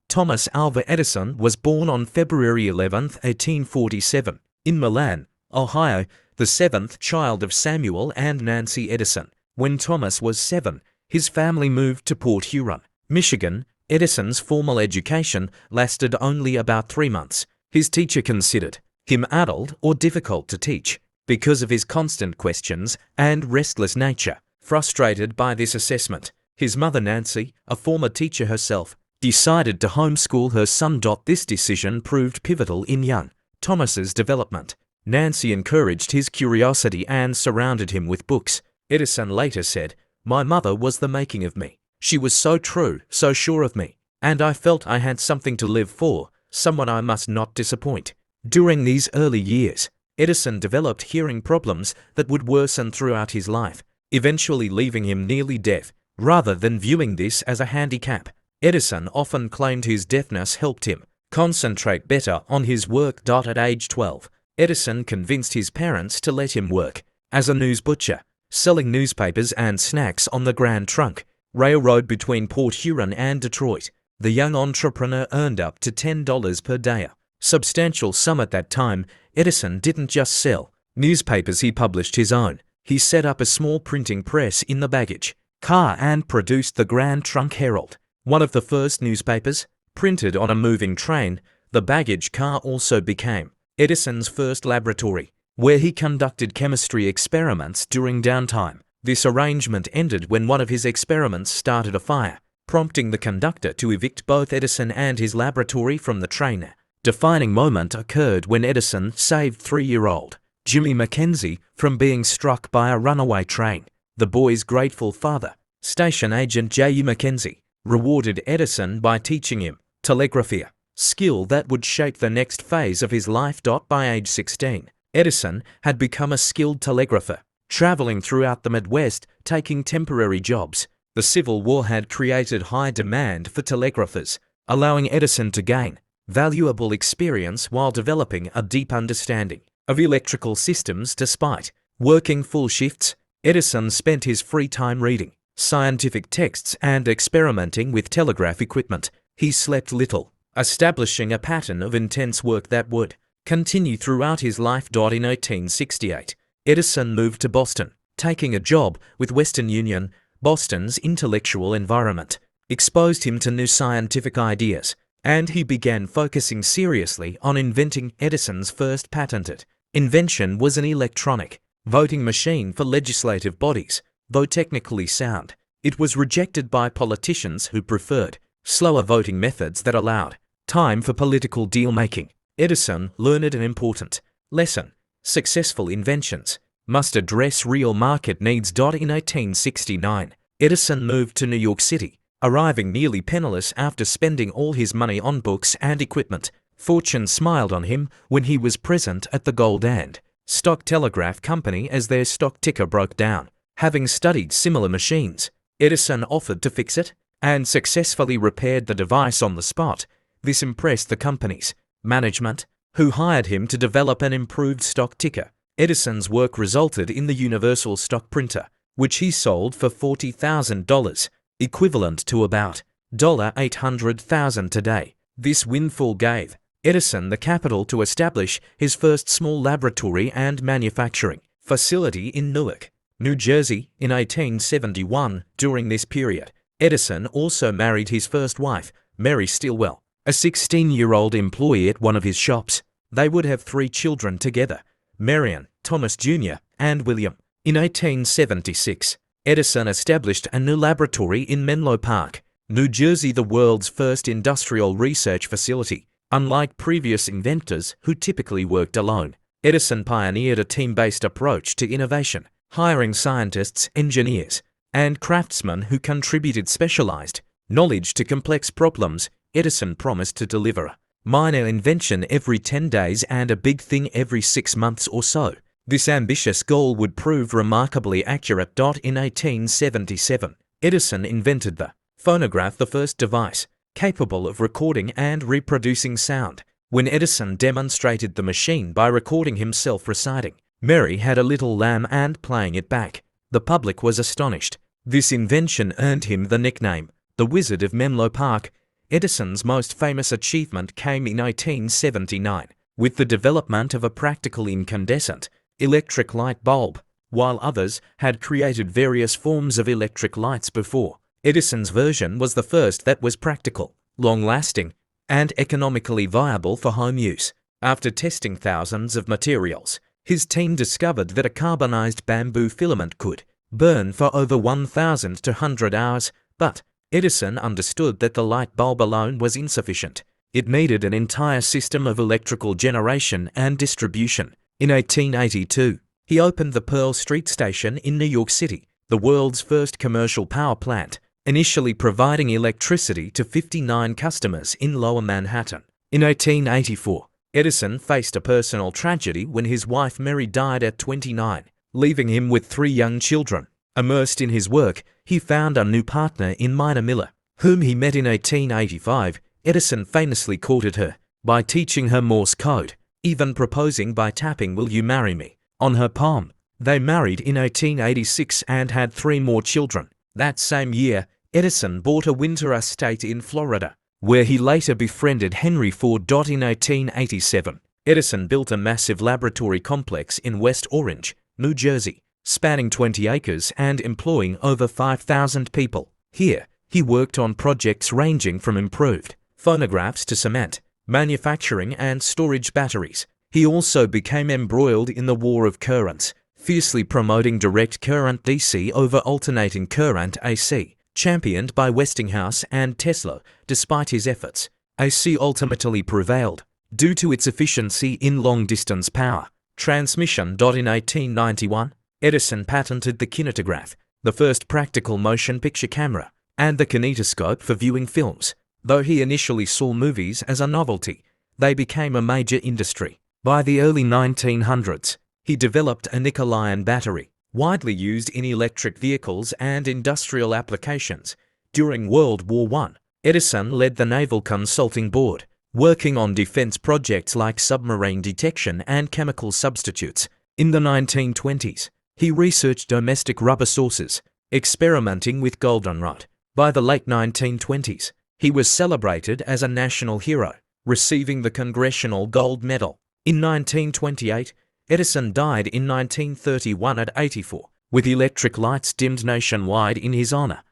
Thomas Alva Edison was born on February 11, 1847, in Milan, Ohio, the seventh child of Samuel and Nancy Edison. When Thomas was 7, his family moved to Port Huron, Michigan. Edison's formal education lasted only about 3 months. His teacher considered him adult or difficult to teach because of his constant questions and restless nature. Frustrated by this assessment, his mother Nancy, a former teacher herself, decided to homeschool her son. This decision proved pivotal in young Thomas's development. Nancy encouraged his curiosity and surrounded him with books. Edison later said, "My mother was the making of me. She was so true, so sure of me, and I felt I had something to live for, someone I must not disappoint." During these early years, Edison developed hearing problems that would worsen throughout his life, eventually leaving him nearly deaf. Rather than viewing this as a handicap, Edison often claimed his deafness helped him concentrate better on his work. At age 12, Edison convinced his parents to let him work as a news butcher, selling newspapers and snacks on the Grand Trunk Railroad between Port Huron and Detroit. The young entrepreneur earned up to $10 per day, a substantial sum at that time. Edison didn't just sell newspapers, he published his own. He set up a small printing press in the baggage car and produced the Grand Trunk Herald, one of the first newspapers printed on a moving train. The baggage car also became Edison's first laboratory, where he conducted chemistry experiments during downtime. This arrangement ended when one of his experiments started a fire, prompting the conductor to evict both Edison and his laboratory from the train. A defining moment occurred when Edison saved 3-year-old Jimmy Mackenzie from being struck by a runaway train. The boy's grateful father, station agent J.U. Mackenzie, rewarded Edison by teaching him telegraphy, a skill that would shape the next phase of his life. By age 16, Edison had become a skilled telegrapher, traveling throughout the Midwest, taking temporary jobs. The Civil War had created high demand for telegraphers, allowing Edison to gain valuable experience while developing a deep understanding of electrical systems. Despite working full shifts, Edison spent his free time reading scientific texts and experimenting with telegraph equipment. He slept little, establishing a pattern of intense work that would continue throughout his life. In 1868, Edison moved to Boston, taking a job with Western Union. Boston's intellectual environment exposed him to new scientific ideas, and he began focusing seriously on inventing. Edison's first patented invention was an electronic voting machine for legislative bodies. Though technically sound, it was rejected by politicians who preferred slower voting methods that allowed time for political deal-making. Edison learned an important lesson: successful inventions must address real market needs. In 1869, Edison moved to New York City, arriving nearly penniless after spending all his money on books and equipment. Fortune smiled on him when he was present at the Gold and Stock Telegraph Company as their stock ticker broke down. Having studied similar machines, Edison offered to fix it and successfully repaired the device on the spot. This impressed the company's management, who hired him to develop an improved stock ticker. Edison's work resulted in the universal stock printer, which he sold for $40,000, equivalent to about $800,000 today. This windfall gave Edison the capital to establish his first small laboratory and manufacturing facility in Newark, New Jersey, in 1871. During this period, Edison also married his first wife, Mary Stilwell, a 16-year-old employee at one of his shops. They would have 3 children together: Marion, Thomas Jr., and William. In 1876, Edison established a new laboratory in Menlo Park, New Jersey, the world's first industrial research facility. Unlike previous inventors who typically worked alone, Edison pioneered a team-based approach to innovation, hiring scientists, engineers, and craftsmen who contributed specialized knowledge to complex problems. Edison promised to deliver a minor invention every 10 days and a big thing every 6 months or so. This ambitious goal would prove remarkably accurate. In 1877, Edison invented the phonograph, the first device capable of recording and reproducing sound. When Edison demonstrated the machine by recording himself reciting "Mary Had a Little Lamb" and playing it back, the public was astonished. This invention earned him the nickname, the Wizard of Menlo Park. Edison's most famous achievement came in 1879, with the development of a practical incandescent electric light bulb. While others had created various forms of electric lights before, Edison's version was the first that was practical, long-lasting, and economically viable for home use. After testing thousands of materials, his team discovered that a carbonized bamboo filament could burn for over 1,200 hours, but Edison understood that the light bulb alone was insufficient. It needed an entire system of electrical generation and distribution. In 1882, he opened the Pearl Street Station in New York City, the world's first commercial power plant, initially providing electricity to 59 customers in Lower Manhattan. In 1884, Edison faced a personal tragedy when his wife Mary died at 29, leaving him with 3 young children. Immersed in his work, he found a new partner in Mina Miller, whom he met in 1885. Edison famously courted her by teaching her Morse code, even proposing by tapping "Will you marry me?" on her palm. They married in 1886 and had 3 more children. That same year, Edison bought a winter estate in Florida, where he later befriended Henry Ford. In 1887, Edison built a massive laboratory complex in West Orange, New Jersey, spanning 20 acres and employing over 5,000 people. Here, he worked on projects ranging from improved phonographs to cement, manufacturing and storage batteries. He also became embroiled in the war of currents, fiercely promoting direct current DC over alternating current AC, championed by Westinghouse and Tesla. Despite his efforts, AC ultimately prevailed, due to its efficiency in long-distance power transmission. In 1891, Edison patented the kinetograph, the first practical motion picture camera, and the kinetoscope for viewing films. Though he initially saw movies as a novelty, they became a major industry. By the early 1900s, he developed a nickel-ion battery, widely used in electric vehicles and industrial applications. During World War I, Edison led the Naval Consulting Board, working on defense projects like submarine detection and chemical substitutes. In the 1920s, he researched domestic rubber sources, experimenting with goldenrod. By the late 1920s, he was celebrated as a national hero, receiving the Congressional Gold Medal. In 1928, Edison died in 1931 at 84, with electric lights dimmed nationwide in his honor.